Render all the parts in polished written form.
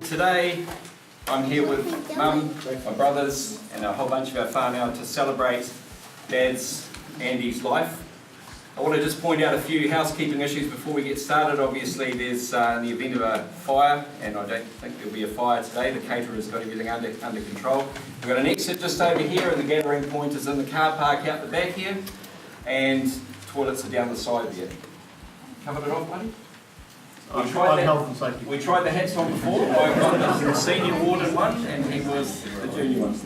Today I'm here with Mum, my brothers and a whole bunch of our whānau to celebrate Dad's, Andy's life. I want to just point out a few housekeeping issues before we get started. Obviously there's in the event of a fire, and I don't think there'll be a fire today, the caterer's got everything under control. We've got an exit just over here, and the gathering point is in the car park out the back here, and toilets are down the side there. Covered it off, buddy? We tried the hats on before. I got the senior warden one, and he was the junior one.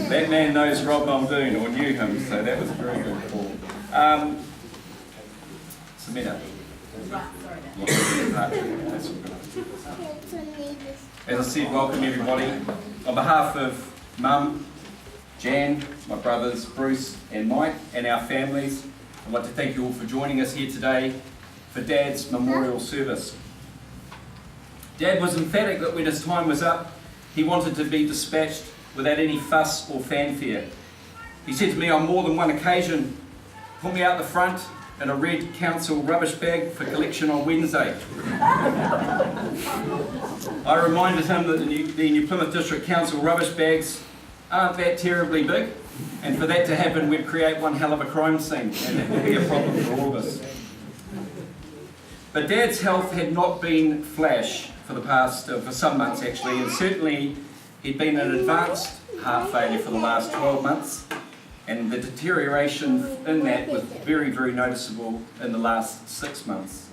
That man knows Rob Muldoon, or knew him, so that was a very good call. Samina. As I said, welcome everybody. On behalf of Mum, Jan, my brothers Bruce and Mike, and our families, I'd like to thank you all for joining us here today for Dad's memorial service. Dad was emphatic that when his time was up, he wanted to be dispatched without any fuss or fanfare. He said to me on more than one occasion, "Put me out the front in a red council rubbish bag for collection on Wednesday." I reminded him that the New Plymouth District Council rubbish bags aren't that terribly big, and for that to happen we'd create one hell of a crime scene, and that would be a problem for all of us. But Dad's health had not been flash for some months actually, and certainly he'd been in advanced heart failure for the last 12 months, and the deterioration in that was very, very noticeable in the last 6 months.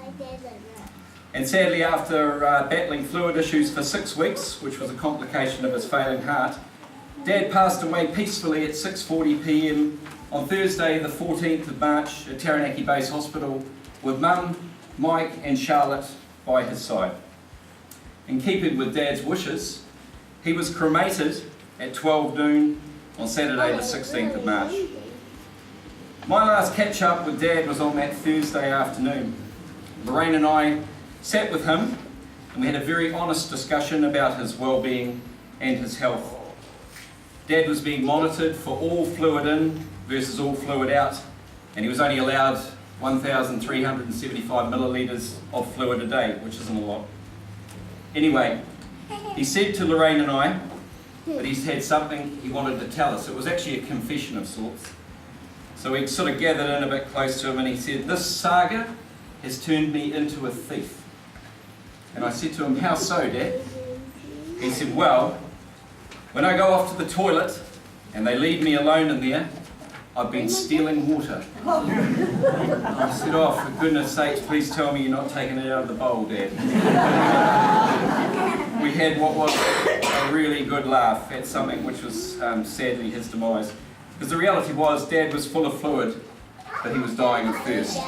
And sadly, after battling fluid issues for 6 weeks, which was a complication of his failing heart, Dad passed away peacefully at 6:40 p.m. on Thursday the 14th of March at Taranaki Base Hospital, with Mum, Mike and Charlotte by his side. In keeping with Dad's wishes, he was cremated at 12 noon on Saturday the 16th of March. My last catch up with Dad was on that Thursday afternoon. Lorraine and I sat with him and we had a very honest discussion about his well-being and his health. Dad was being monitored for all fluid in versus all fluid out, and he was only allowed 1,375 millilitres of fluid a day, which isn't a lot. Anyway, he said to Lorraine and I that he's had something he wanted to tell us. It was actually a confession of sorts. So we sort of gathered in a bit close to him, and he said, "This saga has turned me into a thief." And I said to him, "How so, Dad?" He said, "Well, when I go off to the toilet and they leave me alone in there, I've been stealing water." I said, "Oh, for goodness sakes, please tell me you're not taking it out of the bowl, Dad." We had what was a really good laugh at something which was sadly his demise. Because the reality was, Dad was full of fluid, but he was dying of thirst.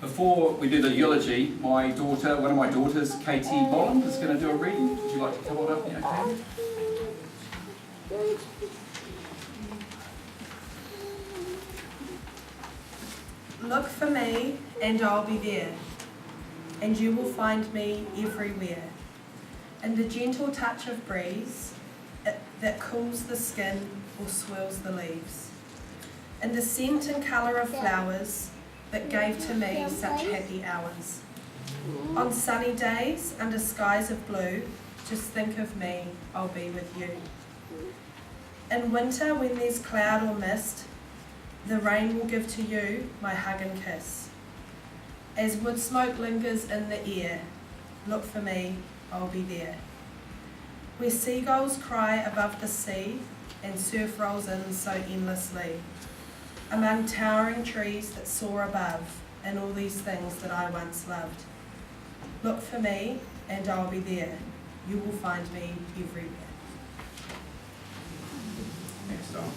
Before we do the eulogy, one of my daughters, Katie Bolland, is going to do a reading. Would you like to come on up now, Katie? Look for me and I'll be there, and you will find me everywhere. In the gentle touch of breeze that cools the skin or swirls the leaves. In the scent and colour of flowers that gave to me such happy hours. On sunny days under skies of blue, just think of me, I'll be with you. In winter when there's cloud or mist, the rain will give to you my hug and kiss. As wood smoke lingers in the air, look for me, I'll be there. Where seagulls cry above the sea and surf rolls in so endlessly. Among towering trees that soar above, and all these things that I once loved. Look for me, and I'll be there. You will find me everywhere. Next on.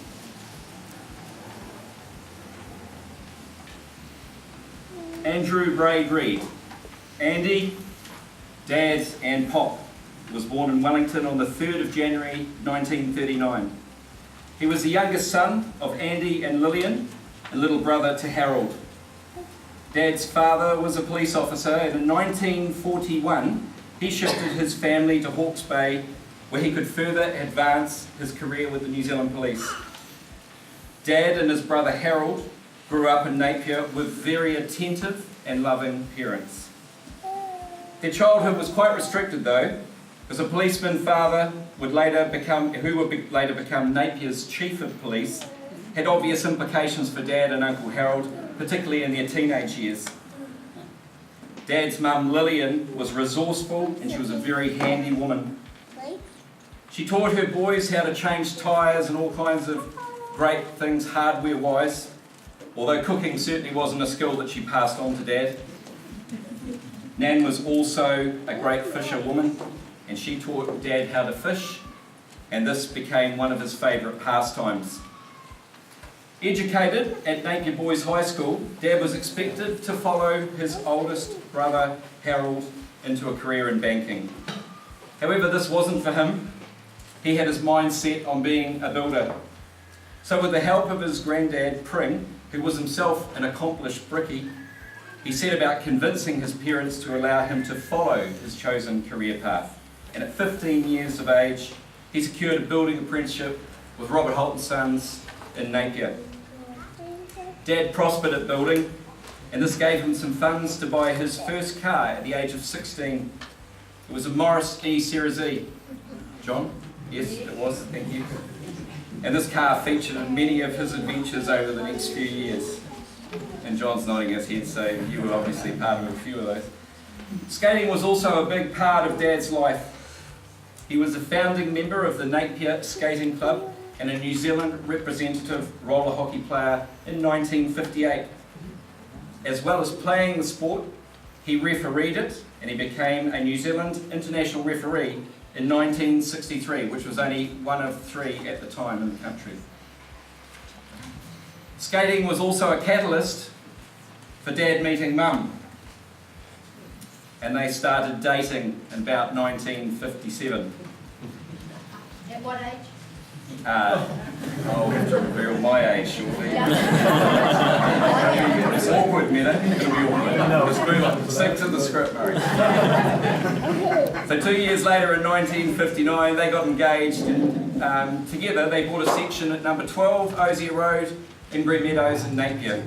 Andrew Reid. Andy, Dad and Pop was born in Wellington on the 3rd of January 1939. He was the youngest son of Andy and Lillian, and little brother to Harold. Dad's father was a police officer, and in 1941 he shifted his family to Hawke's Bay, where he could further advance his career with the New Zealand Police. Dad and his brother Harold grew up in Napier with very attentive and loving parents. Their childhood was quite restricted though, because a policeman father who would later become Napier's chief of police, had obvious implications for Dad and Uncle Harold, particularly in their teenage years. Dad's mum Lillian was resourceful and she was a very handy woman. She taught her boys how to change tyres and all kinds of great things hardware-wise, although cooking certainly wasn't a skill that she passed on to Dad. Nan was also a great fisherwoman, and she taught Dad how to fish, and this became one of his favourite pastimes. Educated at Napier Boys High School, Dad was expected to follow his oldest brother Harold into a career in banking. However, this wasn't for him. He had his mind set on being a builder. So with the help of his granddad Pring, who was himself an accomplished brickie, he set about convincing his parents to allow him to follow his chosen career path. And at 15 years of age, he secured a building apprenticeship with Robert Holt & Sons in Napier. Dad prospered at building, and this gave him some funds to buy his first car at the age of 16. It was a Morris E Series E. John? Yes, it was, thank you. And this car featured in many of his adventures over the next few years. And John's nodding his head, so you were obviously part of a few of those. Skating was also a big part of Dad's life. He was a founding member of the Napier Skating Club and a New Zealand representative roller hockey player in 1958. As well as playing the sport, he refereed it, and he became a New Zealand international referee in 1963, which was only one of 3 at the time in the country. Skating was also a catalyst for Dad meeting Mum, and they started dating in about 1957. At what age? I'll have to reveal my age shortly. It's awkward, Meta. It'll be awkward. Let's move on. Stick to the script, Murray. So 2 years later, in 1959, they got engaged, and together they bought a section at number 12 Osier Road in Green Meadows in Napier.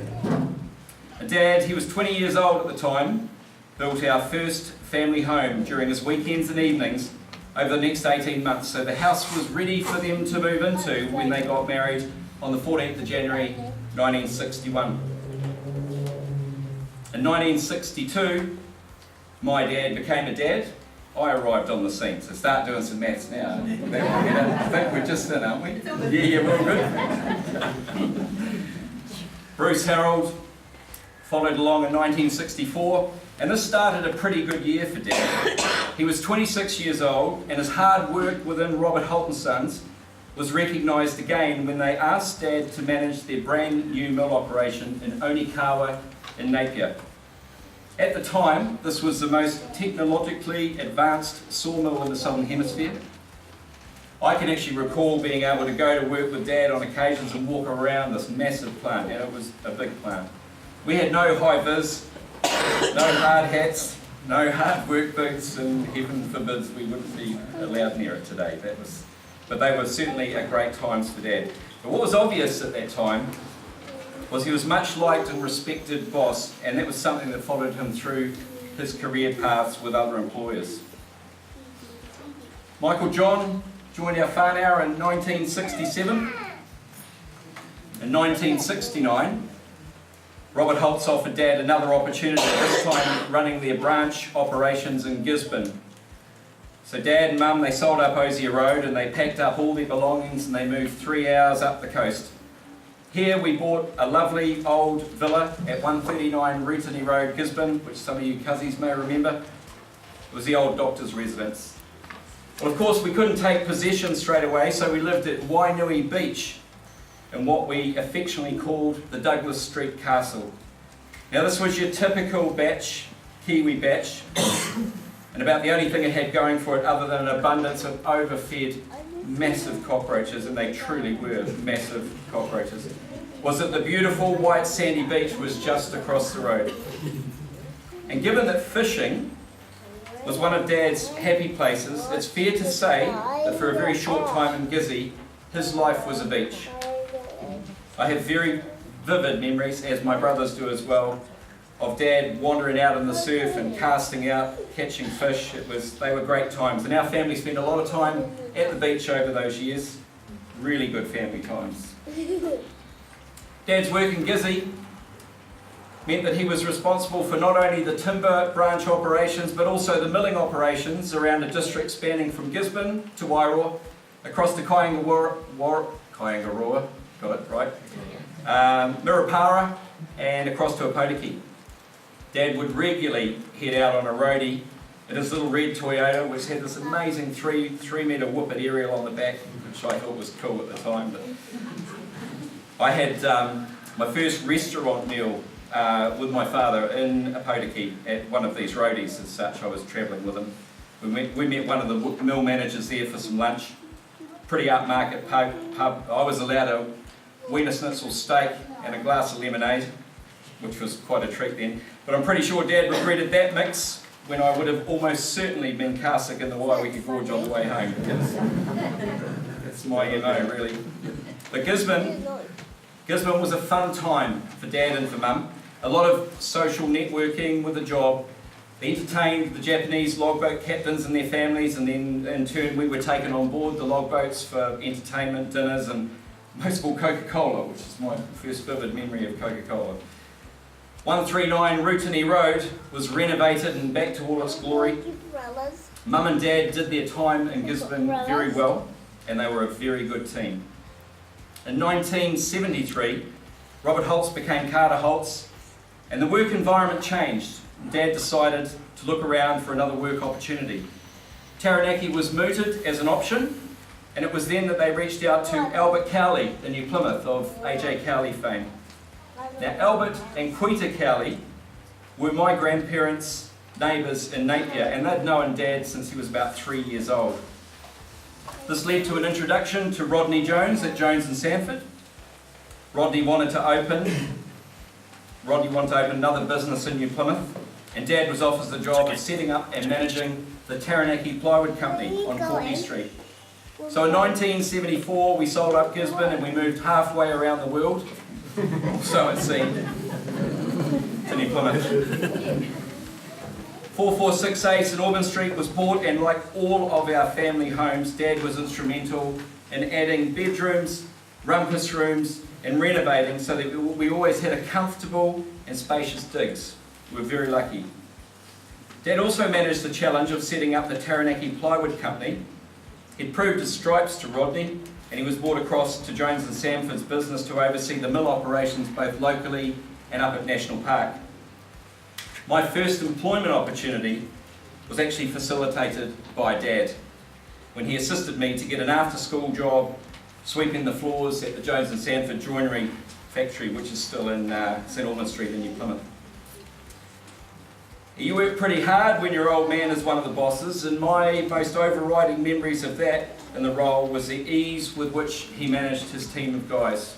Dad, he was 20 years old at the time, built our first family home during his weekends and evenings over the next 18 months. So the house was ready for them to move into when they got married on the 14th of January 1961. In 1962, my dad became a dad. I arrived on the scene, so start doing some maths now. I think we're just in, aren't we? Yeah, we're all good. Bruce Harold followed along in 1964, and this started a pretty good year for Dad. He was 26 years old, and his hard work within Robert Holt & Sons was recognised again when they asked Dad to manage their brand new mill operation in Onikawa in Napier. At the time, this was the most technologically advanced sawmill in the Southern Hemisphere. I can actually recall being able to go to work with Dad on occasions and walk around this massive plant, and it was a big plant. We had no high-vis, no hard hats, no hard work boots, and heaven forbids we wouldn't be allowed near it today. But they were certainly a great times for Dad. But what was obvious at that time was he was much liked and respected boss, and that was something that followed him through his career paths with other employers. Michael John joined our whānau in 1967. In 1969, Robert Holtz offered Dad another opportunity, this time running their branch operations in Gisborne. So Dad and Mum, they sold up Osier Road and they packed up all their belongings and they moved 3 hours up the coast. Here we bought a lovely old villa at 139 Rutini Road, Gisborne, which some of you cousins may remember. It was the old doctor's residence. Well, of course, we couldn't take possession straight away, so we lived at Wainui Beach in what we affectionately called the Douglas Street Castle. Now, this was your typical batch, Kiwi batch, and about the only thing it had going for it, other than an abundance of overfed massive cockroaches, and they truly were massive cockroaches, was that the beautiful white sandy beach was just across the road. And given that fishing was one of Dad's happy places, it's fair to say that for a very short time in Gizzy, his life was a beach. I have very vivid memories, as my brothers do as well, of Dad wandering out in the surf and casting out, catching fish. They were great times, and our family spent a lot of time at the beach over those years. Really good family times. Dad's work in Gizzy meant that he was responsible for not only the timber branch operations but also the milling operations around a district spanning from Gisborne to Wairoa, across to Kaingaroa, got it right, Mirapara, and across to Opotiki. Dad would regularly head out on a roadie in his little red Toyota, which had this amazing 3-metre whippet aerial on the back, which I thought was cool at the time. But I had my first restaurant meal with my father in Opotiki at one of these roadies as such. I was travelling with him. We met one of the mill managers there for some lunch. Pretty upmarket pub. I was allowed a Wiener Schnitzel steak and a glass of lemonade, which was quite a treat then. But I'm pretty sure Dad regretted that mix when I would have almost certainly been car sick in the Waiwiki Gorge on the way home. That's my MO, really. But Gisborne was a fun time for Dad and for Mum. A lot of social networking with a job. They entertained the Japanese logboat captains and their families, and then in turn we were taken on board the logboats for entertainment, dinners, and most of all Coca-Cola, which is my first vivid memory of Coca-Cola. 139 Rutini Road was renovated and back to all its glory. Mum and Dad did their time in Gisborne very well, and they were a very good team. In 1973, Robert Holtz became Carter Holtz, and the work environment changed. Dad decided to look around for another work opportunity. Taranaki was mooted as an option, and it was then that they reached out to Albert Cowley in New Plymouth of A.J. Cowley fame. Now, Albert and Quita Cowley were my grandparents' neighbours in Napier, and they'd known Dad since he was about 3 years old. This led to an introduction to Rodney Jones at Jones and Sanford. Rodney wanted to open another business in New Plymouth, and Dad was offered the job of setting up and managing the Taranaki Plywood Company on Courtney Street. So in 1974 we sold up Gisborne and we moved halfway around the world, so it seemed, to New Plymouth. 446A St Albans Street was bought, and like all of our family homes, Dad was instrumental in adding bedrooms, rumpus rooms, and renovating so that we always had a comfortable and spacious digs. We were very lucky. Dad also managed the challenge of setting up the Taranaki Plywood Company. He'd proved his stripes to Rodney, and he was brought across to Jones and Sanford's business to oversee the mill operations both locally and up at National Park. My first employment opportunity was actually facilitated by Dad when he assisted me to get an after-school job sweeping the floors at the Jones and Sanford Joinery Factory, which is still in St Albans Street in New Plymouth. You work pretty hard when your old man is one of the bosses, and my most overriding memories of that in the role was the ease with which he managed his team of guys.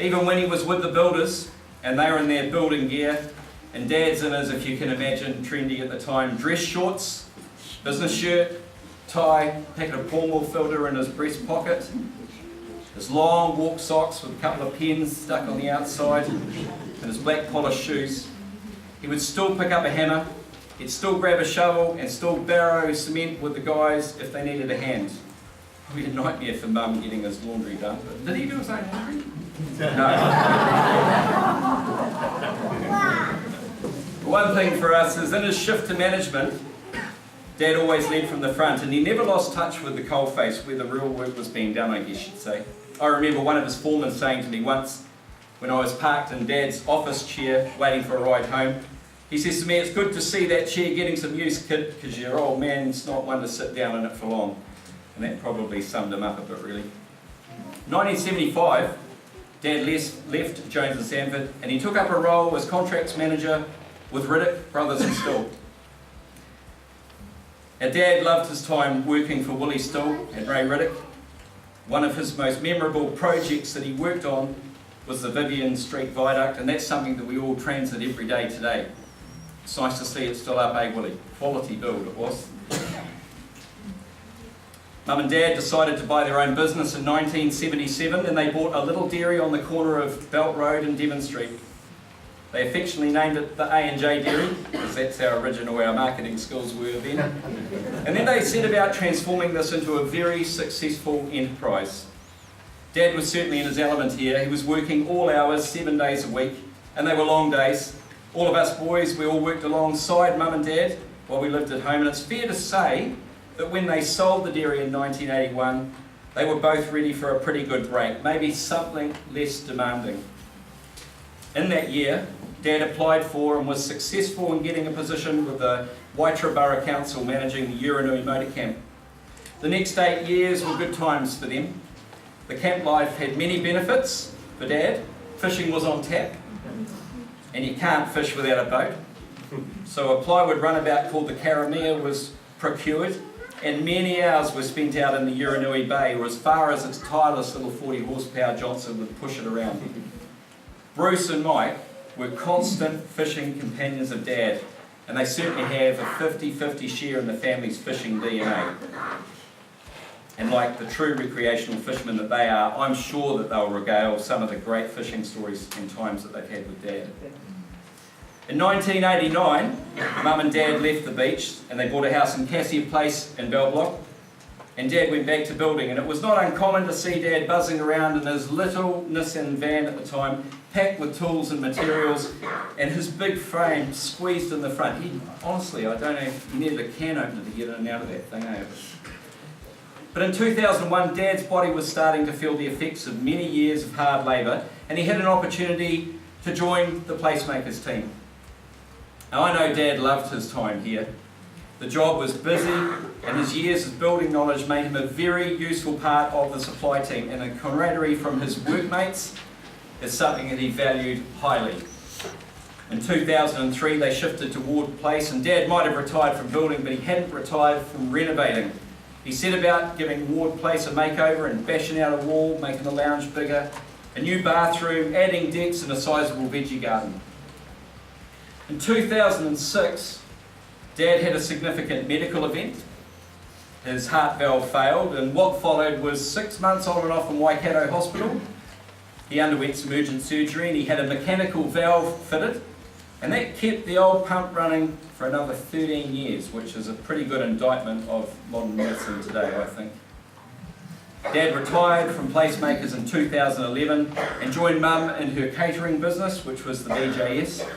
Even when he was with the builders and they were in their building gear, and Dad's in his, if you can imagine, trendy at the time, dress shorts, business shirt, tie, packet of Cornwall filter in his breast pocket, his long walk socks with a couple of pens stuck on the outside, and his black polished shoes. He would still pick up a hammer, he'd still grab a shovel and still barrow cement with the guys if they needed a hand. Probably a nightmare for Mum getting his laundry done. But did he do his own laundry? No. One thing for us is in his shift to management, Dad always led from the front, and he never lost touch with the coalface where the real work was being done, I guess you'd say. I remember one of his foremen saying to me once, when I was parked in Dad's office chair waiting for a ride home, he says to me, "It's good to see that chair getting some use, kid, because your old man's not one to sit down in it for long." And that probably summed him up a bit, really. 1975, Dad left Jones and Sanford, and he took up a role as contracts manager with Riddick Brothers and Still. Now, Dad loved his time working for Willie Still and Ray Riddick. One of his most memorable projects that he worked on was the Vivian Street Viaduct, and that's something that we all transit every day today. It's nice to see it still up, eh, Willie? Quality build it was. Mum and Dad decided to buy their own business in 1977 and they bought a little dairy on the corner of Belt Road and Devon Street. They affectionately named it the A&J Dairy, because that's how original our marketing skills were then. And then they set about transforming this into a very successful enterprise. Dad was certainly in his element here. He was working all hours, 7 days a week, and they were long days. All of us boys, we all worked alongside Mum and Dad while we lived at home, and it's fair to say that when they sold the dairy in 1981, they were both ready for a pretty good break, maybe something less demanding. In that year, Dad applied for and was successful in getting a position with the Waitara Borough Council managing the Uranui Motor Camp. The next 8 years were good times for them. The camp life had many benefits for Dad. Fishing was on tap, and you can't fish without a boat. So a plywood runabout called the Karamea was procured, and many hours were spent out in the Uranui Bay, or as far as its tireless little 40 horsepower Johnson would push it around. Bruce and Mike were constant fishing companions of Dad, and they certainly have a 50-50 share in the family's fishing DNA. And like the true recreational fishermen that they are, I'm sure that they'll regale some of the great fishing stories and times that they've had with Dad. In 1989, Mum and Dad left the beach and they bought a house in Cassia Place in Bell Block. And Dad went back to building, and it was not uncommon to see Dad buzzing around in his little Nissan van at the time, packed with tools and materials, and his big frame squeezed in the front. Honestly, I don't know, he needed a can opener to get in and out of that thing, eh? But in 2001, Dad's body was starting to feel the effects of many years of hard labour, and he had an opportunity to join the Placemakers team. Now, I know Dad loved his time here. The job was busy, and his years of building knowledge made him a very useful part of the supply team, and the camaraderie from his workmates is something that he valued highly. In 2003, they shifted to Ward Place, and Dad might have retired from building, but he hadn't retired from renovating. He set about giving Ward Place a makeover and bashing out a wall, making the lounge bigger, a new bathroom, adding decks and a sizable veggie garden. In 2006, Dad had a significant medical event. His heart valve failed, and what followed was 6 months on and off in Waikato Hospital. He underwent some urgent surgery and he had a mechanical valve fitted, and that kept the old pump running for another 13 years, which is a pretty good indictment of modern medicine today, I think. Dad retired from Placemakers in 2011 and joined Mum in her catering business, which was the BJS.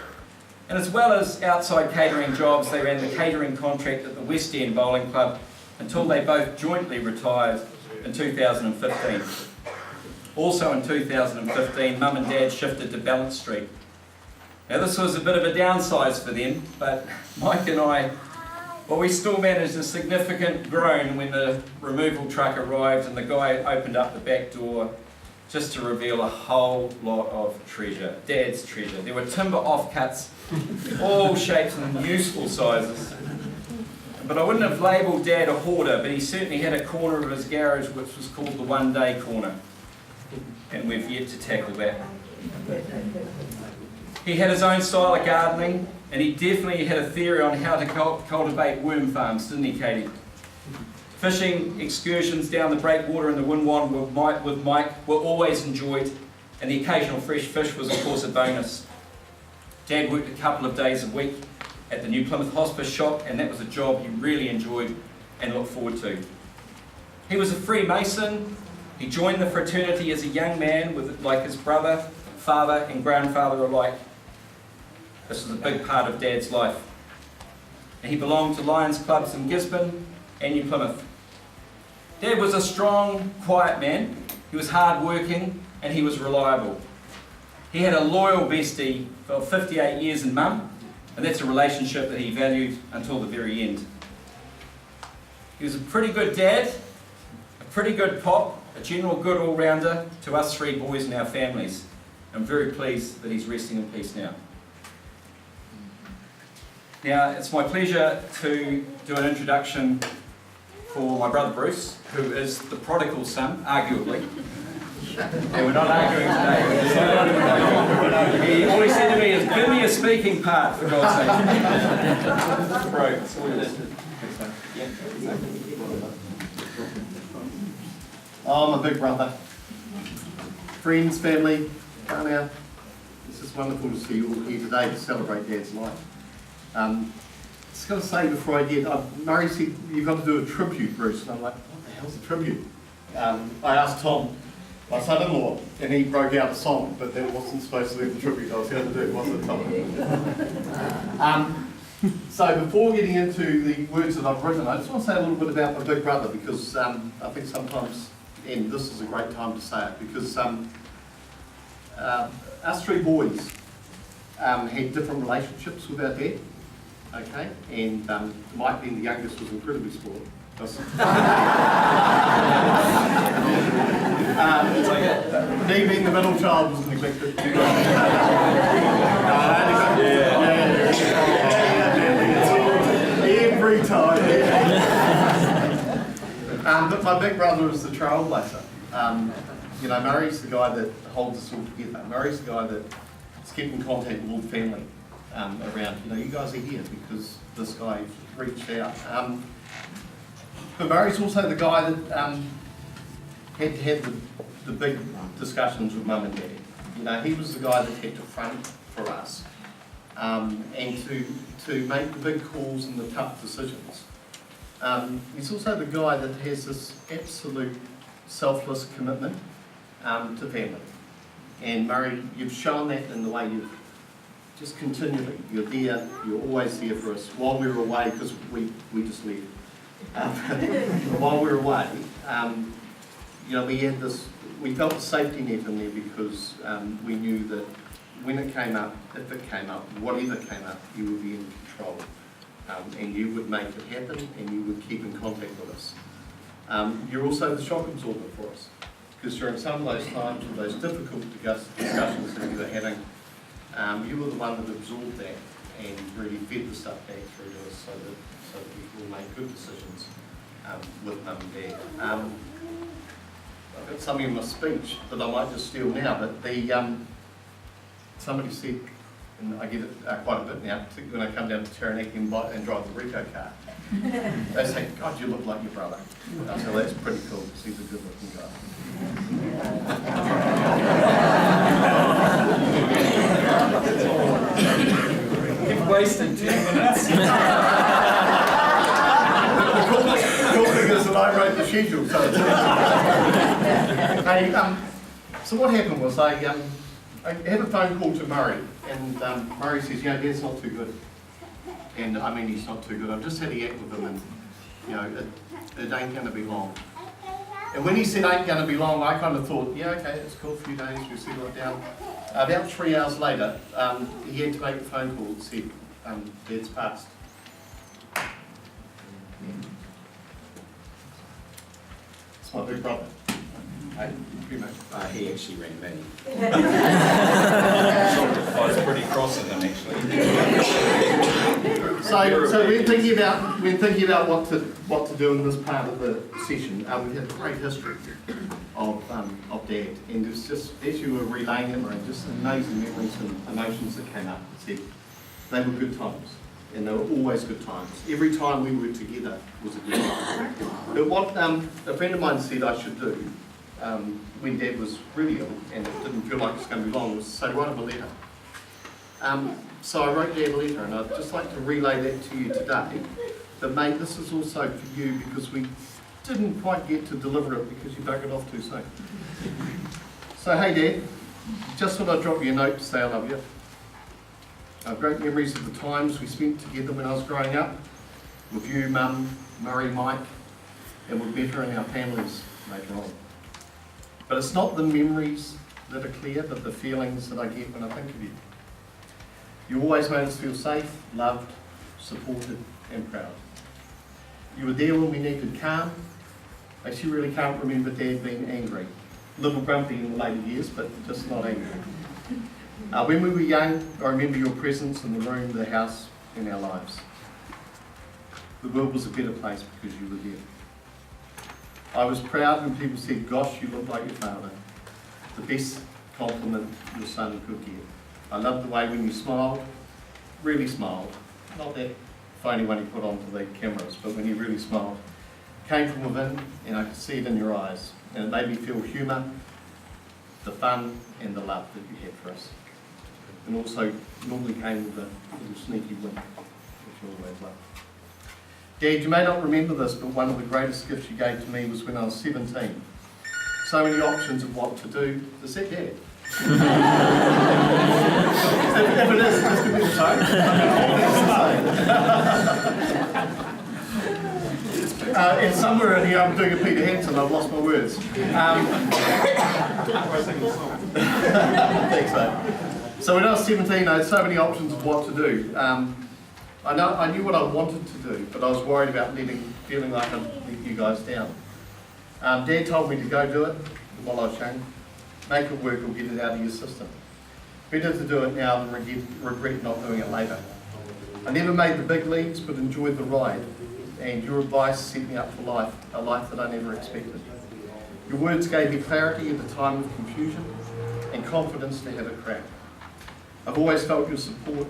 And as well as outside catering jobs, they ran the catering contract at the West End Bowling Club until they both jointly retired in 2015. Also in 2015, Mum and Dad shifted to Balance Street. Now this was a bit of a downsize for them, but Mike and I, well, we still managed a significant groan when the removal truck arrived and the guy opened up the back door just to reveal a whole lot of treasure, Dad's treasure. There were timber offcuts, all shapes and useful sizes. But I wouldn't have labelled Dad a hoarder, but he certainly had a corner of his garage which was called the One Day Corner. And we've yet to tackle that. He had his own style of gardening, and he definitely had a theory on how to cultivate worm farms, didn't he, Katie? Fishing excursions down the breakwater in the Winwan with Mike were always enjoyed, and the occasional fresh fish was of course a bonus. Dad worked a couple of days a week at the New Plymouth Hospice shop, and that was a job he really enjoyed and looked forward to. He was a Freemason. He joined the fraternity as a young man, like his brother, father and grandfather alike. This was a big part of Dad's life. And he belonged to Lions clubs in Gisborne and New Plymouth. Dad was a strong, quiet man. He was hard-working and he was reliable. He had a loyal bestie for 58 years in Mum, and that's a relationship that he valued until the very end. He was a pretty good dad, a pretty good pop, a general good all-rounder to us three boys and our families. I'm very pleased that he's resting in peace now. Now, it's my pleasure to do an introduction for my brother Bruce, who is the prodigal son, arguably. And we're not arguing today. All he said to me is, give me a speaking part, for God's sake. Bro, it's all yours. Oh, my big brother. Friends, family, down here. It's just wonderful to see you all here today to celebrate Dad's life. Just got to say before I get, Murray said, you've got to do a tribute, Bruce. And I'm like, what the hell's a tribute? I asked Tom, my son-in-law, and he broke out a song, but that wasn't supposed to be the tribute I was going to do, was it, Tom? So before getting into the words that I've written, I just want to say a little bit about my big brother, because I think sometimes, and this is a great time to say it, because us three boys had different relationships with our dad, okay? And Mike, being the youngest, was incredibly spoiled. Me being the middle child was neglected. Every time. But my big brother is the trailblazer. You know, Murray's the guy that holds us all together. Murray's the guy that's kept in contact with all the family around. You know, you guys are here because this guy reached out. But Murray's also the guy that had to have the big discussions with Mum and Dad. You know, he was the guy that had to front for us and to make the big calls and the tough decisions. He's also the guy that has this absolute selfless commitment to family. And Murray, you've shown that in the way you've just continually, you're there, you're always there for us. While we were away, because we just left, while we were away, you know, we felt the safety net in there because we knew that when it came up, if it came up, whatever came up, you would be in control. And you would make it happen and you would keep in contact with us. You're also the shock absorber for us, because during some of those times, with those difficult discussions that we were having, you were the one that absorbed that and really fed the stuff back through to us so that we will make good decisions with Mum and Dad. I've got something in my speech that I might just steal now, but somebody said, and I get it quite a bit now, particularly when I come down to Taranaki and drive the Rico car. They say, God, you look like your brother. So that's pretty cool, because he's a good looking guy. You've wasted 2 minutes. The cool thing is that I wrote the schedule, so it's hey, so what happened was I had a phone call to Murray, and Murray says, you know, Dad's not too good. And I mean, he's not too good. I've just had a yak with him, and you know, it ain't going to be long. And when he said ain't going to be long, I kind of thought, yeah, okay, it's cool, a few days, we'll settle it down. About 3 hours later, he had to make a phone call that said, Dad's passed. It's my big brother. Hey, you mate. He actually rang me. I was pretty cross with him actually. So we're thinking about what to do in this part of the session. We've had a great history of Dad, and it's just as you were relaying them, just amazing memories and emotions that came up. Said they were good times, and they were always good times. Every time we were together was a good time. But what a friend of mine said I should do when Dad was really ill and it didn't feel like it was going to be long was to say, write him a letter. So I wrote Dad a letter, and I'd just like to relay that to you today. But mate, this is also for you because we didn't quite get to deliver it because you buggered off too soon. So hey Dad, just thought I'd drop you a note to say I love you. I have great memories of the times we spent together when I was growing up, with you, Mum, Murray, Mike, and with better in our families later on. But it's not the memories that are clear, but the feelings that I get when I think of you. You always made us feel safe, loved, supported, and proud. You were there when we needed calm. I actually really can't remember Dad being angry. A little grumpy in the later years, but just not angry. When we were young, I remember your presence in the room, the house, in our lives. The world was a better place because you were there. I was proud when people said, gosh, you look like your father. The best compliment your son could get. I loved the way when you smiled, really smiled, not that phony one you put onto the cameras, but when you really smiled, came from within, and I could see it in your eyes. And it made me feel humour, the fun, and the love that you had for us. And also normally came with a little sneaky wink, which you always love. Dad, you may not remember this, but one of the greatest gifts you gave to me was when I was 17. So many options of what to do. Is that Dad? If it is, just give me the phone. And somewhere in here I'm doing a Peter Hanson, I've lost my words. Thanks, mate. So when I was 17, I had so many options of what to do. I knew what I wanted to do, but I was worried about feeling like I'd let you guys down. Dad told me to go do it while I was young. Make it work or get it out of your system. Better to do it now than regret not doing it later. I never made the big leagues, but enjoyed the ride. And your advice set me up for life, a life that I never expected. Your words gave me clarity at a time of confusion and confidence to have a crack. I've always felt your support.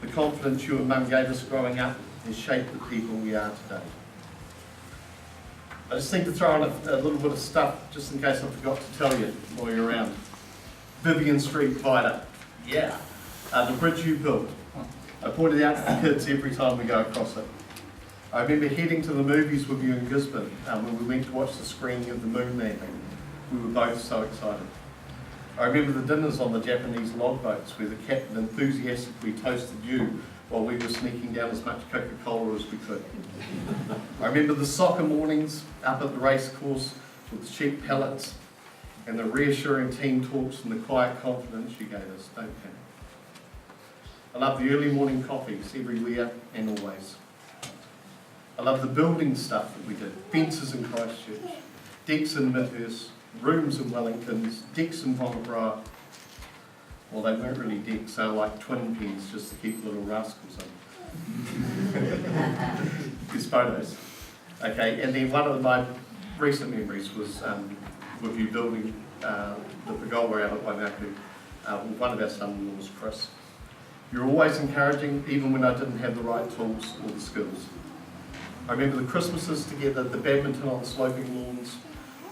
The confidence you and Mum gave us growing up has shaped the people we are today. I just need to throw in a little bit of stuff, just in case I forgot to tell you while you're around. Vivian Street Viaduct, yeah. The bridge you built. I point it out to the kids every time we go across it. I remember heading to the movies with you in Gisborne when we went to watch the screening of the moon landing. We were both so excited. I remember the dinners on the Japanese log boats where the captain enthusiastically toasted you while we were sneaking down as much Coca-Cola as we could. I remember the soccer mornings up at the race course with cheap pellets and the reassuring team talks and the quiet confidence you gave us, don't you? I love the early morning coffees everywhere and always. I love the building stuff that we did. Fences in Christchurch, decks in Midhurst, rooms in Wellingtons, decks in Whangaparā. Well, they weren't really decks, they were like twin pens just to keep little rascals in. There's photos. Okay, and then one of my recent memories was with you building the pergola out at Waimaku with one of our son-in-laws, Chris. You were always encouraging, even when I didn't have the right tools or the skills. I remember the Christmases together, the badminton on the sloping lawns,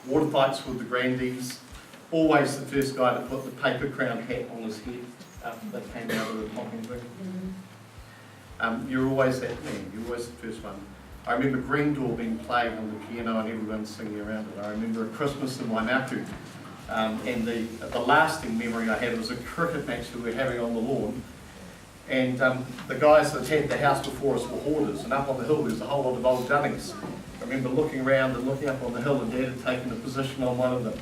water fights with the grandies, always the first guy to put the paper crown hat on his head after they came out of the popping thing. You're always that man, you're always the first one. I remember Green Door being played on the piano and everyone singing around it. I remember a Christmas in Waimaku, and the lasting memory I had was a cricket match that we were having on the lawn. And the guys that had the house before us were hoarders, and up on the hill there's a whole lot of old dunnies. I remember looking around and looking up on the hill, and Dad had taken a position on one of them.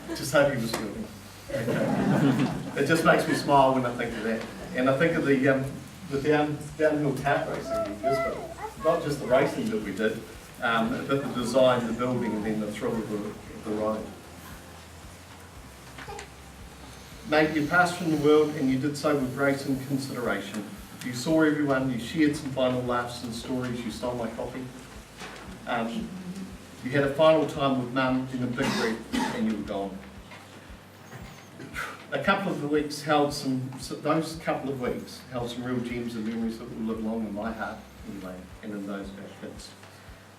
Just hope he was filming. Okay. It just makes me smile when I think of that. And I think of the downhill kart racing in Gisborne. Not just the racing that we did, but the design, the building, and then the thrill of the ride. Mate, you passed from the world and you did so with grace and consideration. You saw everyone, you shared some final laughs and stories, you stole my coffee. You had a final time with Mum in a big breath and you were gone. Those couple of weeks held some real gems and memories that will live long in my heart anyway, and in those of our kids.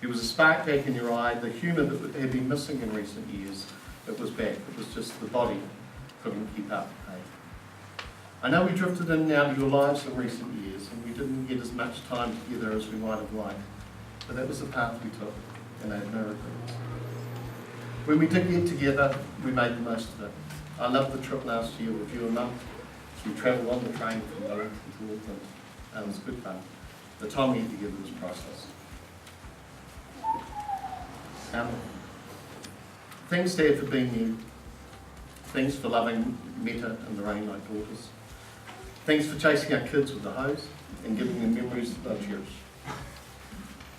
There was a spark back in your eye, the humour that had been missing in recent years, it was back. It was just the body couldn't keep up. Hey? I know we drifted in and out of your lives in recent years, and we didn't get as much time together as we might have liked, but that was the path we took, and I have no regrets. When we did get together, we made the most of it. I loved the trip last year with you and Mum. We travelled on the train from Wellington to Auckland, and it was good fun. The time we had together was priceless. Thanks, Dad, for being you. Thanks for loving Meta and the rain like daughters. Thanks for chasing our kids with the hose and giving them memories that they'll cherish.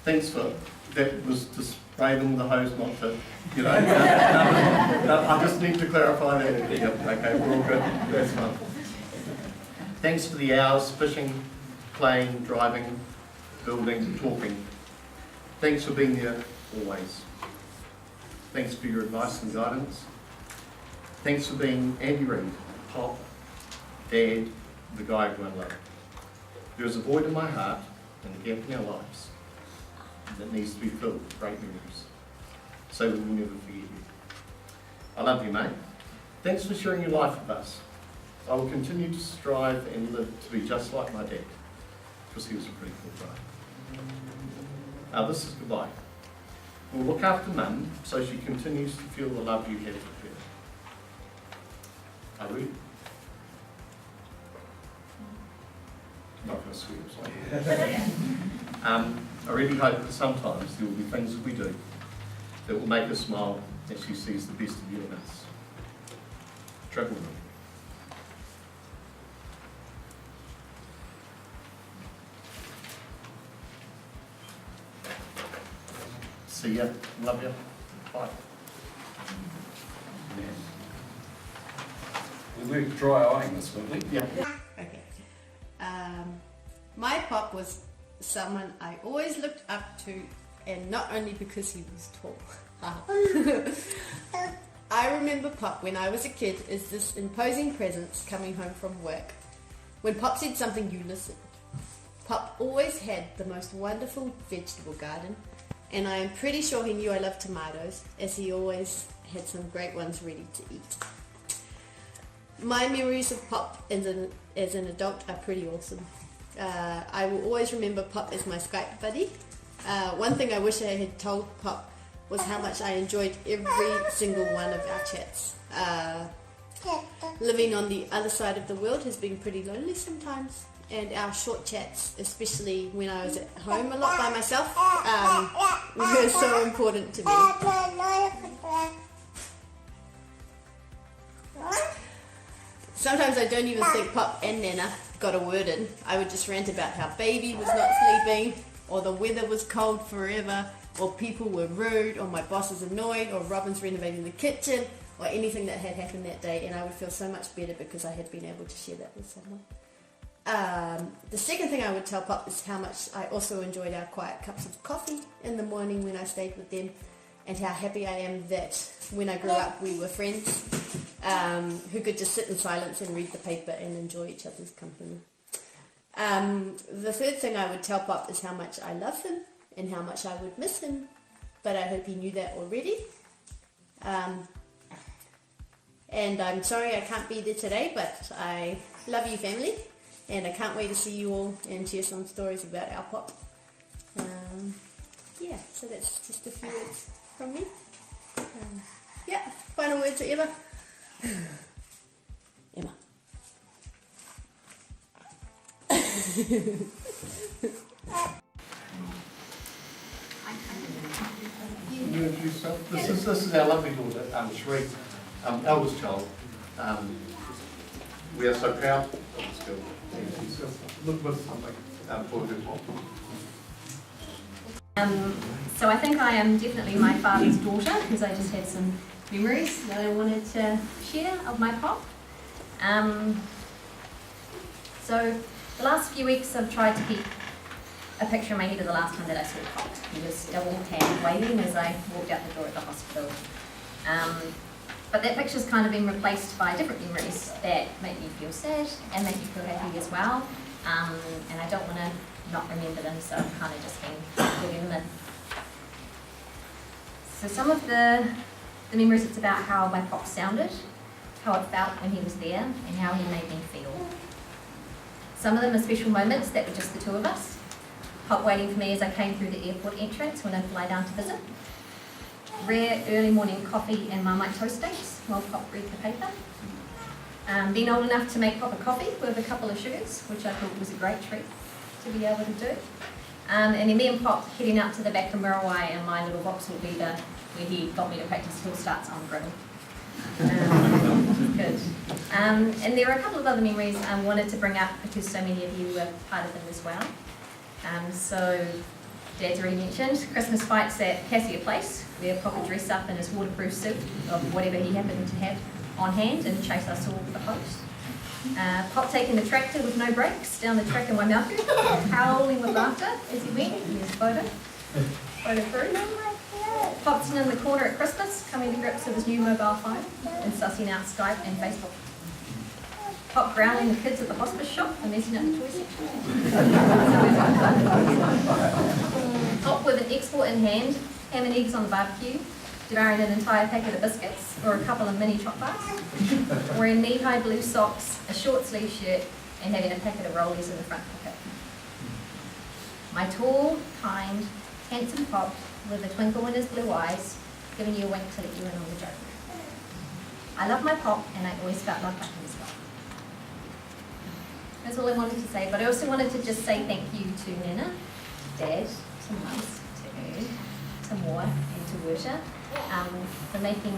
Thanks for, that was to spray them with the hose, not to, you know. I just need to clarify that. Yep, okay, we're all good. That's fine. Thanks for the hours, fishing, playing, driving, building, talking. Thanks for being there always. Thanks for your advice and guidance. Thanks for being Andy Reid, Pop, Dad, the guy everyone loved. There is a void in my heart and a gap in our lives. that needs to be filled with great memories, so we will never forget you. I love you, mate. Thanks for sharing your life with us. I will continue to strive and live to be just like my dad, because he was a pretty cool guy. This is goodbye. We'll look after Mum so she continues to feel the love you have for her. Are we? Not going to swear, sorry. I really hope that sometimes there will be things that we do that will make her smile as she sees the best of you in us. Travel with me. See ya. Love you. Bye. We weren't dry eyeing this, weren't we? Yeah. Okay. My pop was someone I always looked up to, and not only because he was tall. I remember Pop when I was a kid as this imposing presence coming home from work. When Pop said something, you listened. Pop always had the most wonderful vegetable garden, and I am pretty sure he knew I loved tomatoes, as he always had some great ones ready to eat. My memories of Pop as an adult are pretty awesome. I will always remember Pop as my Skype buddy. One thing I wish I had told Pop was how much I enjoyed every single one of our chats. Living on the other side of the world has been pretty lonely sometimes, and our short chats, especially when I was at home a lot by myself, were so important to me. Sometimes I don't even think Pop and Nana got a word in. I would just rant about how baby was not sleeping, or the weather was cold forever, or people were rude, or my boss is annoyed, or Robin's renovating the kitchen, or anything that had happened that day, and I would feel so much better because I had been able to share that with someone. The second thing I would tell Pop is how much I also enjoyed our quiet cups of coffee in the morning when I stayed with them, and how happy I am that when I grew up we were friends who could just sit in silence and read the paper and enjoy each other's company. The third thing I would tell Pop is how much I love him and how much I would miss him, but I hope he knew that already. And I'm sorry I can't be there today, but I love you, family, and I can't wait to see you all and share some stories about our Pop. Yeah, so that's just a few words from me. Final words to Emma. Emma. You introduce yourself? This is our lovely daughter, Reid, eldest child. We are so proud of this girl. And she's a little bit something for her Pop. So I think I am definitely my father's daughter, because I just had some memories that I wanted to share of my Pop. So the last few weeks I've tried to keep a picture in my head of the last time that I saw Pop. He was double tan waving as I walked out the door at the hospital. But that picture's kind of been replaced by different memories that make me feel sad and make me feel happy as well. And I don't want to not remember them, so I've kind of just been living them in. So some of the memories, it's about how my Pop sounded, how it felt when he was there, and how he made me feel. Some of them are special moments that were just the two of us. Pop waiting for me as I came through the airport entrance when I fly down to visit. Rare early morning coffee and Marmite toast dates while Pop read the paper. Being old enough to make Pop a coffee with a couple of sugars, which I thought was a great treat to be able to do. And then me and Pop heading out to the back of Muriwai in my little Vauxhall Beaver, where he got me to practice hill starts on grill. Good. And there are a couple of other memories I wanted to bring up because so many of you were part of them as well. So Dad's already mentioned Christmas fights at Cassia Place, where Pop would dress up in his waterproof suit of whatever he happened to have on hand and chase us all with the hose. Pop taking the tractor with no brakes down the track in Waimaku, howling with laughter as he went. Here's photo proof. Pop sitting in the corner at Christmas, coming to grips with his new mobile phone and sussing out Skype and Facebook. Pop growling the kids at the hospice shop and messing up the toy section. Pop with an export in hand, ham and eggs on the barbecue, devouring an entire packet of biscuits or a couple of mini chop bars, wearing knee-high blue socks, a short sleeve shirt, and having a packet of rollies in the front pocket. My tall, kind, handsome Pop with a twinkle in his blue eyes, giving you a wink to let you in on the joke. I love my Pop, and I always felt loved by him as well. That's all I wanted to say, but I also wanted to just say thank you to Nana, Dad, to Mums, to Ern, to Moa, and to Wersha for making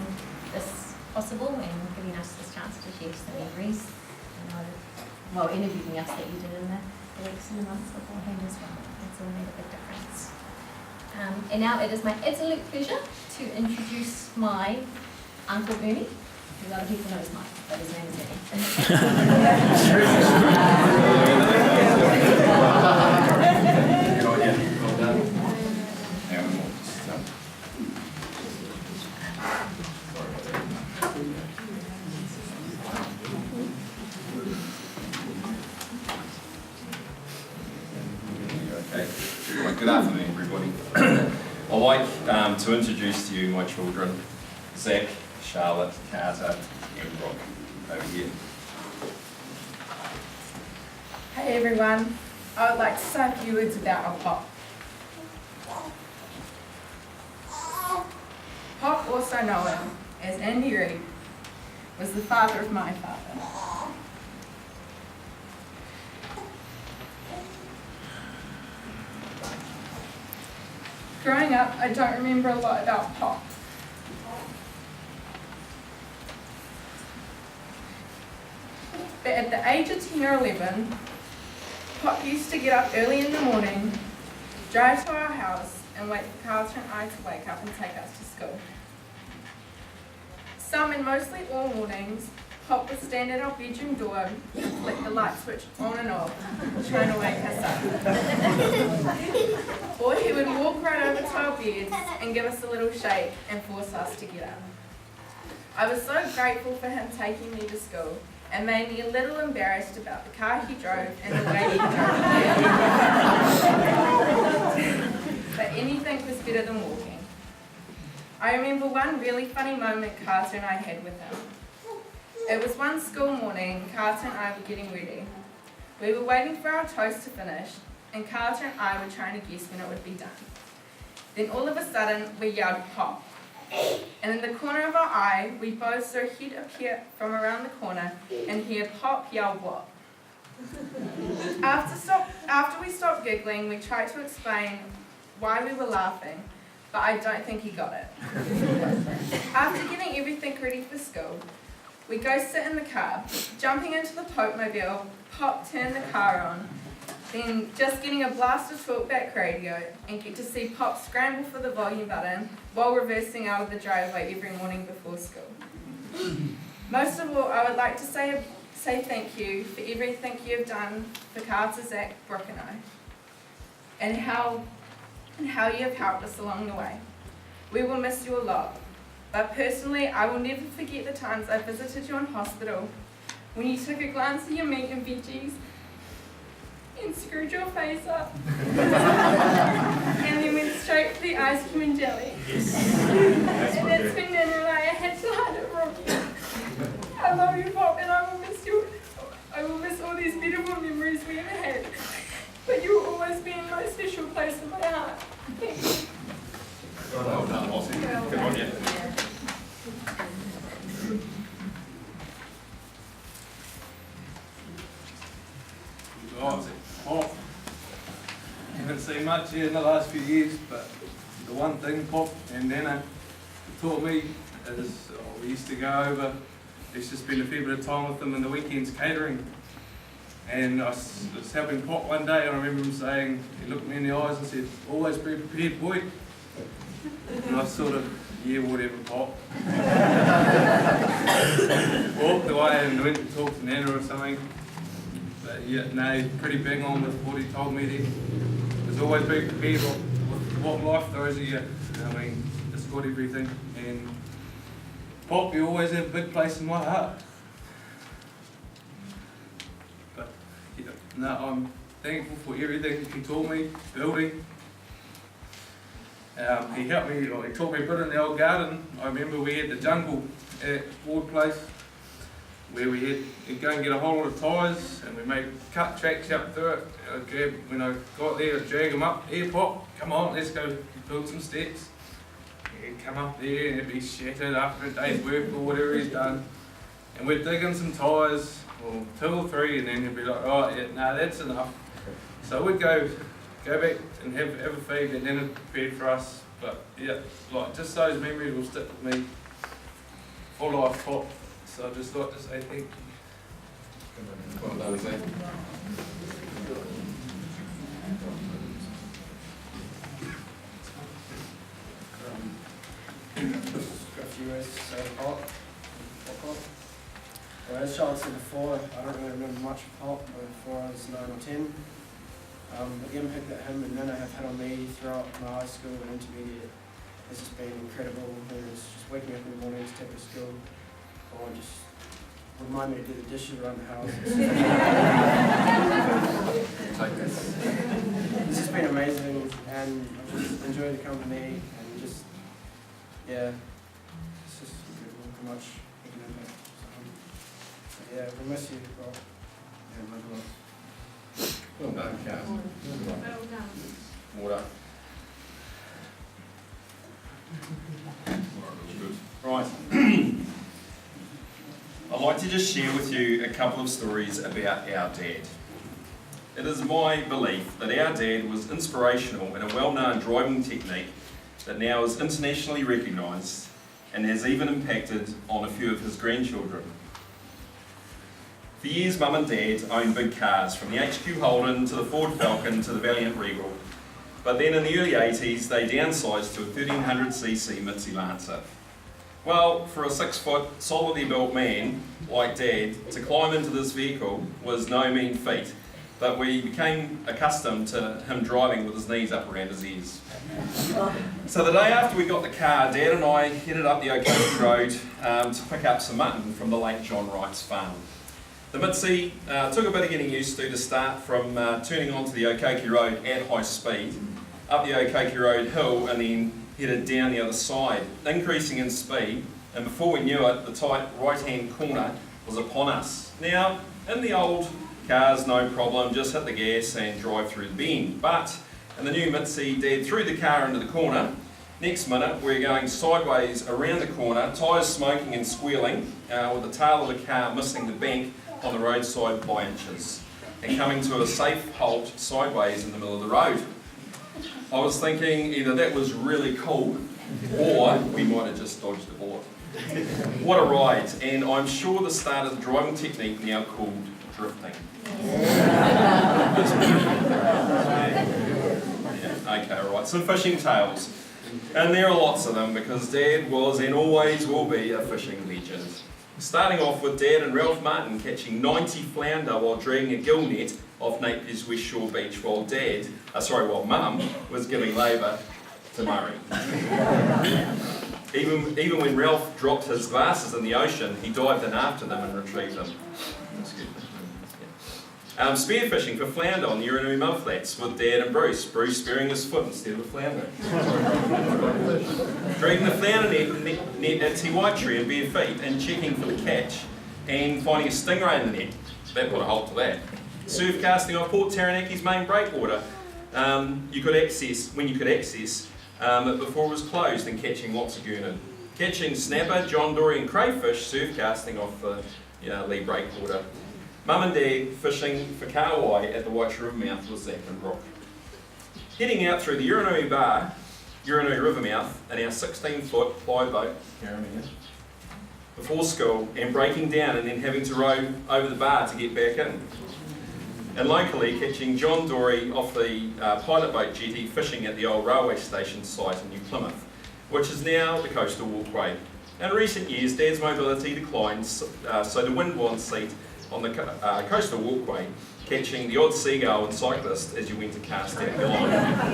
this possible and giving us this chance to share some memories. Well, interviewing us that you did in the weeks and the months beforehand as well. It's all made a big difference. And now it is my absolute pleasure to introduce my Uncle Ernie. A lot of people know his Mike, but his name is Ernie. Well done. Okay. Well, good afternoon, everybody. I'd like to introduce to you my children, Zach, Charlotte, Carter, and Brooke, over here. Hey everyone, I would like to say a few words about our Pop. Pop, also known as Andy Reid, was the father of my father. Growing up, I don't remember a lot about Pop. But at the age of 10 or 11, Pop used to get up early in the morning, drive to our house, and wait for Carter and I to wake up and take us to school. Some and mostly all mornings, Pop would stand at our bedroom door and flick the light switch on and off, trying to wake us up. Or he would walk right over to our beds and give us a little shake and force us to get up. I was so grateful for him taking me to school, and made me a little embarrassed about the car he drove and the way he drove it. But anything was better than walking. I remember one really funny moment Carter and I had with him. It was one school morning, Carter and I were getting ready. We were waiting for our toast to finish, and Carter and I were trying to guess when it would be done. Then all of a sudden, we yelled, "Pop." And in the corner of our eye, we both saw a head appear from around the corner and hear Pop yell, "What?" After we stopped giggling, we tried to explain why we were laughing, but I don't think he got it. After getting everything ready for school, we go sit in the car. Jumping into the Pope-mobile, Pop turned the car on, then just getting a blast of talkback radio and get to see Pop scramble for the volume button while reversing out of the driveway every morning before school. Most of all, I would like to say thank you for everything you have done for Carter, Zach, Brooke and I, and how you have helped us along the way. We will miss you a lot, but personally, I will never forget the times I visited you in hospital when you took a glance at your meat and veggies and screwed your face up and then went straight for the ice cream and jelly. And that's when Nana and I had to hide it from you. I love you, Pop, and I will miss you. I will miss all these beautiful memories we have had. But you will always be in my special place in my heart. Thank you. Well done, Aussie. Good on you. Pop. Haven't seen much here in the last few years, but the one thing Pop and Nana taught me is we used to go over, used to spend a fair bit of time with them in the weekends catering. And I was helping Pop one day, and I remember him saying, he looked me in the eyes and said, "Always be prepared, boy." And I sort of, yeah, whatever, Pop. Walked away and went to talk to Nana or something. But yeah, no, he's pretty big on with what he told me then. There's always be prepared with what life throws at you. I mean, it's got everything. And Pop, you always have a big place in my heart. But yeah, no, I'm thankful for everything he taught me, building. He helped me, or he taught me a bit in the old garden. I remember we had the jungle at Ward Place, where he'd go and get a whole lot of tyres, and we made cut tracks up through it. When I got there, I'd drag him up, here Pop, come on, let's go build some steps. He'd come up there and he'd be shattered after a day's work or whatever he's done. And we'd dig in some tyres, or 2 or 3, and then he'd be like, oh yeah, no, that's enough. So we'd go back and have a feed, and then it's prepared for us. But yeah, like just those memories will stick with me for life, Pop. So I'd just like to say thank you. Well done, Zach. Got a few ways to say Pop. Well, as Charlotte said before, I don't really remember much of Pop before I was 9 or 10. The impact that him and Nana have had on me throughout my high school and intermediate has just been incredible. Whether it's just waking up in the morning to take me to school, or just remind me to do the dishes around the house. It's just been amazing, and I've just enjoyed the company, and just, yeah, it's just incredible how much we can impact. So yeah, we miss you, Rob. And love you all. Well done, Kaz. Well done. Water. Right. I'd like to just share with you a couple of stories about our dad. It is my belief that our dad was inspirational in a well-known driving technique that now is internationally recognised and has even impacted on a few of his grandchildren. For years, Mum and Dad owned big cars, from the HQ Holden to the Ford Falcon to the Valiant Regal. But then in the early 80s, they downsized to a 1300cc Mitsubishi Lancer. Well, for a 6-foot, solidly built man like Dad, to climb into this vehicle was no mean feat, but we became accustomed to him driving with his knees up around his ears. So the day after we got the car, Dad and I headed up the Okoki Road to pick up some mutton from the late John Wright's farm. The Mitsubishi took a bit of getting used to start from turning onto the Okoki Road at high speed, up the Okoki Road hill, and then headed down the other side, increasing in speed, and before we knew it, the tight right-hand corner was upon us. Now, in the old cars, no problem, just hit the gas and drive through the bend. But in the new Mitsubishi, Dad threw the car into the corner. Next minute, we're going sideways around the corner, tyres smoking and squealing, with the tail of the car missing the bank on the roadside by inches, and coming to a safe halt sideways in the middle of the road. I was thinking either that was really cool, or we might have just dodged a bullet. What a ride, and I'm sure the start of the driving technique now called drifting. Yeah, okay, right, some fishing tales. And there are lots of them, because Dad was and always will be a fishing legend. Starting off with Dad and Ralph Martin catching 90 flounder while dragging a gill net off Napier's West Shore Beach while while Mum was giving labour to Murray. Even when Ralph dropped his glasses in the ocean, he dived in after them and retrieved them. Spearfishing for flounder on the Uranui mudflats with Dad and Bruce spearing his foot instead of a flounder. Dragging the flounder net at Te Waitree in bare feet and checking for the catch and finding a stingray in the net. That put a halt to that. Surf casting off Port Taranaki's main breakwater when you could access it before it was closed, and catching lots of gurnard. Catching snapper, John Dory and crayfish surf casting off the lee breakwater. Mum and Dad fishing for kahawai at the Waitree River mouth with Zach and Brock. Heading out through the Uranui River mouth in our 16-foot ply boat, before school, and breaking down and then having to row over the bar to get back in. And locally, catching John Dory off the pilot boat jetty fishing at the old railway station site in New Plymouth, which is now the Coastal Walkway. In recent years, Dad's mobility declined, so the wind-worn seat on the Coastal Walkway, catching the odd seagull and cyclist as you went to cast out your line.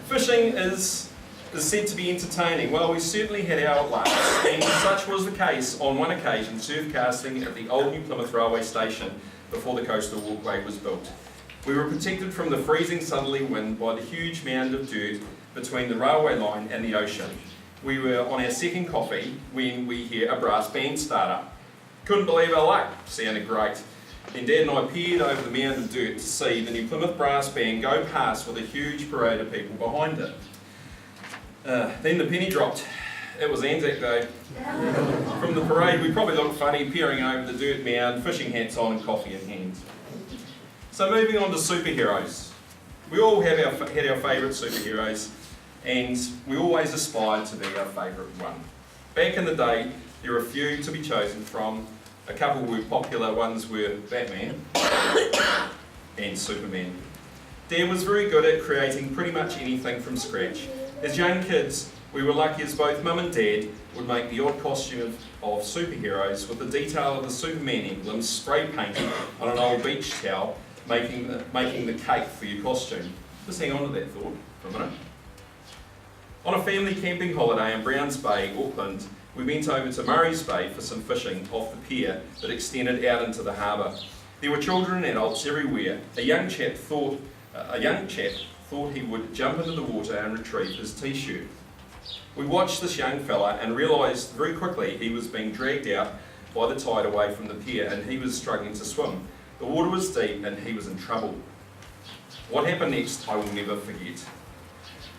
Fishing is said to be entertaining. Well, we certainly had our laughs, and such was the case on one occasion, surf casting at the old New Plymouth railway station before the Coastal Walkway was built. We were protected from the freezing southerly wind by the huge mound of dirt between the railway line and the ocean. We were on our second coffee when we hear a brass band start up. Couldn't believe our luck, sounded great. Then Dad and I peered over the mound of dirt to see the New Plymouth Brass Band go past with a huge parade of people behind it. Then the penny dropped. It was Anzac Day. From the parade we probably looked funny peering over the dirt mound, fishing hats on and coffee in hand. So moving on to superheroes. We all had our favourite superheroes and we always aspired to be our favourite one. Back in the day there were a few to be chosen from. A couple were popular ones were Batman and Superman. Dad was very good at creating pretty much anything from scratch. As young kids, we were lucky as both Mum and Dad would make the odd costume of superheroes with the detail of the Superman emblem spray painted on an old beach towel, making the cake for your costume. Just hang on to that thought for a minute. On a family camping holiday in Browns Bay, Auckland, we went over to Murray's Bay for some fishing off the pier that extended out into the harbour. There were children and adults everywhere. A young chap thought he would jump into the water and retrieve his t-shirt. We watched this young fella and realised very quickly he was being dragged out by the tide away from the pier and he was struggling to swim. The water was deep and he was in trouble. What happened next I will never forget.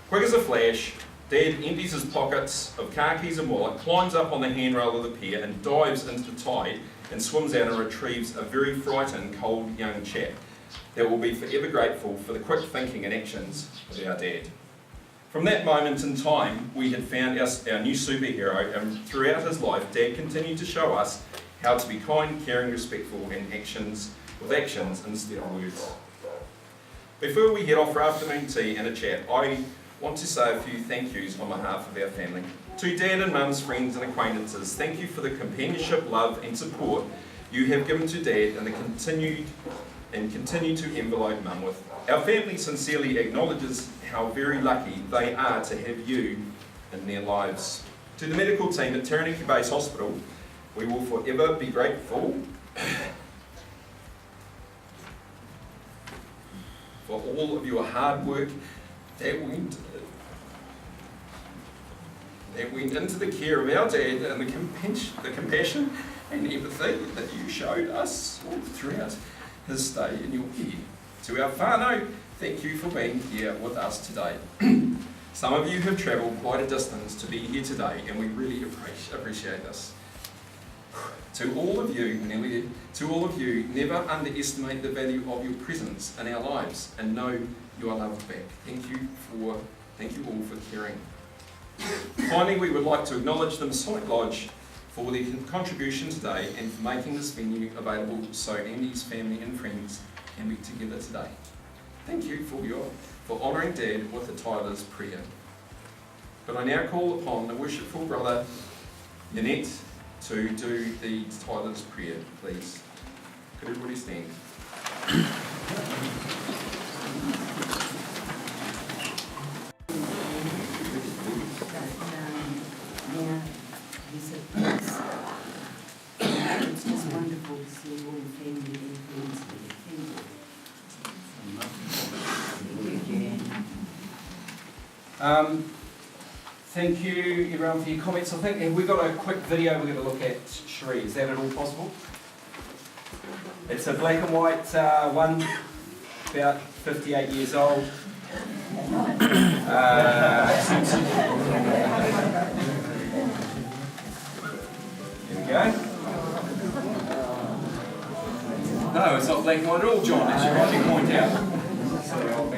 Quick as a flash, Dad empties his pockets of car keys and wallet, climbs up on the handrail of the pier and dives into the tide and swims out and retrieves a very frightened, cold young chap that will be forever grateful for the quick thinking and actions of our dad. From that moment in time, we had found our new superhero, and throughout his life, Dad continued to show us how to be kind, caring, respectful, and with actions instead of words. Before we head off for afternoon tea and a chat, I want to say a few thank yous on behalf of our family. To Dad and Mum's friends and acquaintances, thank you for the companionship, love, and support you have given to Dad and continue to envelope Mum with. Our family sincerely acknowledges how very lucky they are to have you in their lives. To the medical team at Taranaki Base Hospital, we will forever be grateful for all of your hard work that went into the care of our dad and the compassion and empathy that you showed us all throughout his stay in your care. To our whānau, thank you for being here with us today. Some of you have travelled quite a distance to be here today and we really appreciate this. To all of you, never underestimate the value of your presence in our lives and know you are loved back. Thank you all for caring. Finally, we would like to acknowledge the Masonic Lodge for their contribution today and for making this venue available so Andy's family and friends can be together today. Thank you for honouring Dad with the Tyler's prayer. But I now call upon the worshipful brother Yanette to do the Tyler's prayer, please. Could everybody stand? It's just wonderful to see all the family and friends. Thank you everyone for your comments. I think we've got a quick video we're going to look at, Sheree. Is that at all possible? It's a black and white one, about 58 years old. Here we go. No, it's not black and white at all, John, as you rightly point out. So I'll